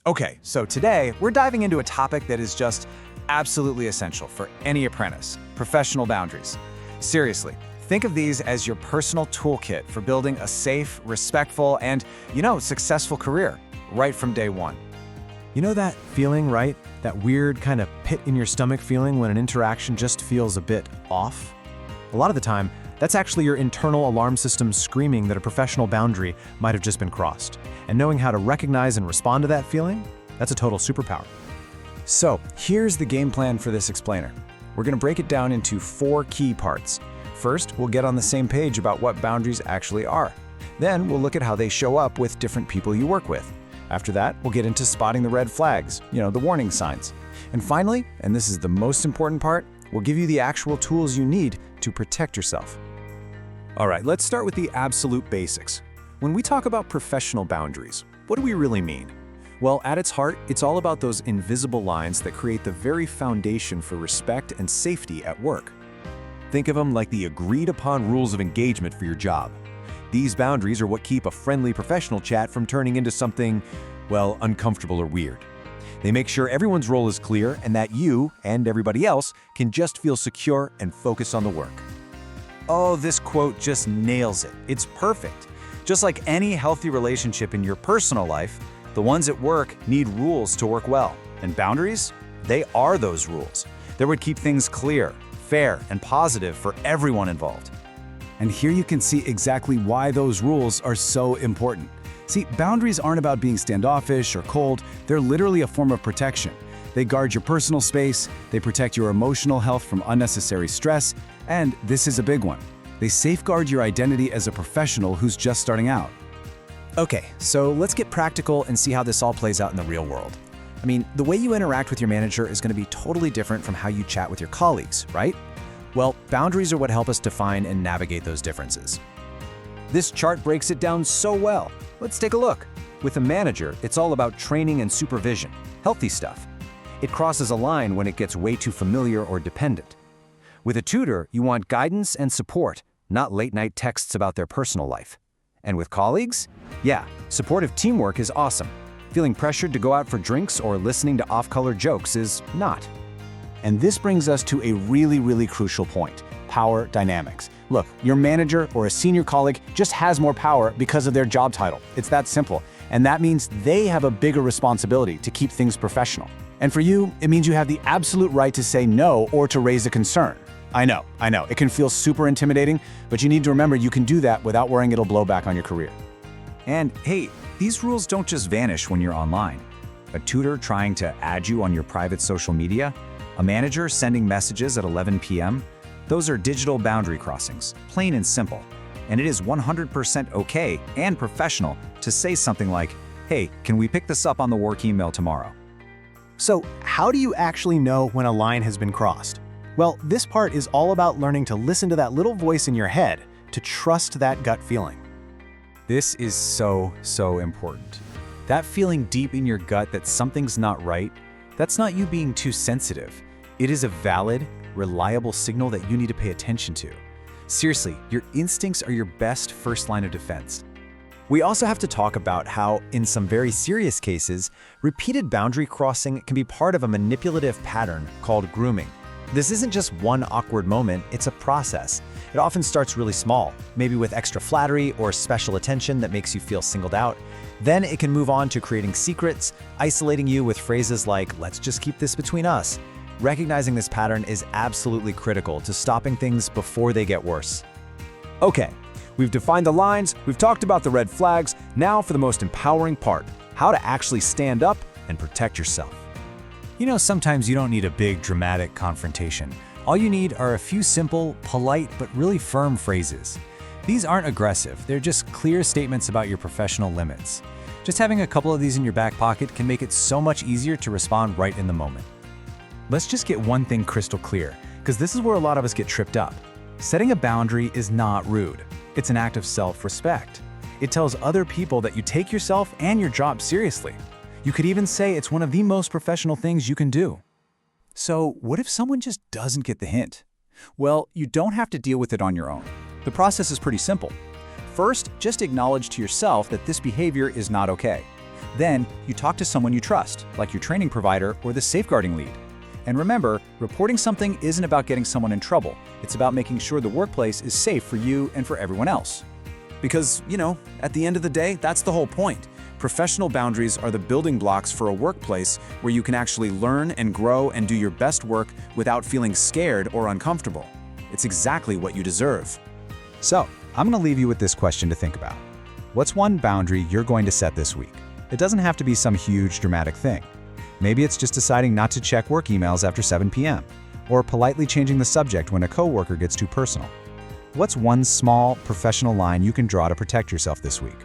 Okay, so today we're diving into a topic that is just absolutely essential for any apprentice: professional boundaries. Seriously, think of these as your personal toolkit for building a safe, respectful, and, successful career right from day one. You know that feeling, right? That weird kind of pit in your stomach feeling when an interaction just feels a bit off? A lot of the time, that's actually your internal alarm system screaming that a professional boundary might have just been crossed. And knowing how to recognize and respond to that feeling, that's a total superpower. So, here's the game plan for this explainer. We're going to break it down into 4 key parts. First, we'll get on the same page about what boundaries actually are. Then, we'll look at how they show up with different people you work with. After that, we'll get into spotting the red flags, the warning signs. And finally, and this is the most important part, we'll give you the actual tools you need to protect yourself. All right, let's start with the absolute basics. When we talk about professional boundaries, what do we really mean? Well, at its heart, it's all about those invisible lines that create the very foundation for respect and safety at work. Think of them like the agreed-upon rules of engagement for your job. These boundaries are what keep a friendly professional chat from turning into something, well, uncomfortable or weird. They make sure everyone's role is clear and that you and everybody else can just feel secure and focus on the work. Oh, this quote just nails it. It's perfect. Just like any healthy relationship in your personal life, the ones at work need rules to work well. And boundaries? They are those rules. They would keep things clear, fair, and positive for everyone involved. And here you can see exactly why those rules are so important. See, boundaries aren't about being standoffish or cold. They're literally a form of protection. They guard your personal space, they protect your emotional health from unnecessary stress, and this is a big one: they safeguard your identity as a professional who's just starting out. Okay, so let's get practical and see how this all plays out in the real world. I mean, the way you interact with your manager is going to be totally different from how you chat with your colleagues, right? Well, boundaries are what help us define and navigate those differences. This chart breaks it down so well. Let's take a look. With a manager, it's all about training and supervision, healthy stuff. It crosses a line when it gets way too familiar or dependent. With a tutor, you want guidance and support, not late-night texts about their personal life. And with colleagues? Yeah, supportive teamwork is awesome. Feeling pressured to go out for drinks or listening to off-color jokes is not. And this brings us to a really crucial point: power dynamics. Look, your manager or a senior colleague just has more power because of their job title. It's that simple. And that means they have a bigger responsibility to keep things professional. And for you, it means you have the absolute right to say no or to raise a concern. I know, it can feel super intimidating, but you need to remember you can do that without worrying it'll blow back on your career. And hey, these rules don't just vanish when you're online. A tutor trying to add you on your private social media, a manager sending messages at 11 p.m., those are digital boundary crossings, plain and simple. And it is 100% okay and professional to say something like, "Hey, can we pick this up on the work email tomorrow?" So, how do you actually know when a line has been crossed? Well, this part is all about learning to listen to that little voice in your head, to trust that gut feeling. This is so important. That feeling deep in your gut that something's not right, that's not you being too sensitive. It is a valid, reliable signal that you need to pay attention to. Seriously, your instincts are your best first line of defense. We also have to talk about how, in some very serious cases, repeated boundary crossing can be part of a manipulative pattern called grooming. This isn't just one awkward moment, it's a process. It often starts really small, maybe with extra flattery or special attention that makes you feel singled out. Then it can move on to creating secrets, isolating you with phrases like, "Let's just keep this between us." Recognizing this pattern is absolutely critical to stopping things before they get worse. Okay, we've defined the lines, we've talked about the red flags. Now for the most empowering part: how to actually stand up and protect yourself. Sometimes you don't need a big, dramatic confrontation. All you need are a few simple, polite, but really firm phrases. These aren't aggressive, they're just clear statements about your professional limits. Just having a couple of these in your back pocket can make it so much easier to respond right in the moment. Let's just get one thing crystal clear, because this is where a lot of us get tripped up. Setting a boundary is not rude. It's an act of self-respect. It tells other people that you take yourself and your job seriously. You could even say it's one of the most professional things you can do. So what if someone just doesn't get the hint? Well, you don't have to deal with it on your own. The process is pretty simple. First, just acknowledge to yourself that this behavior is not okay. Then, you talk to someone you trust, like your training provider or the safeguarding lead. And remember, reporting something isn't about getting someone in trouble. It's about making sure the workplace is safe for you and for everyone else. Because, at the end of the day, that's the whole point. Professional boundaries are the building blocks for a workplace where you can actually learn and grow and do your best work without feeling scared or uncomfortable. It's exactly what you deserve. So, I'm going to leave you with this question to think about. What's one boundary you're going to set this week? It doesn't have to be some huge, dramatic thing. Maybe it's just deciding not to check work emails after 7 p.m., or politely changing the subject when a coworker gets too personal. What's one small, professional line you can draw to protect yourself this week?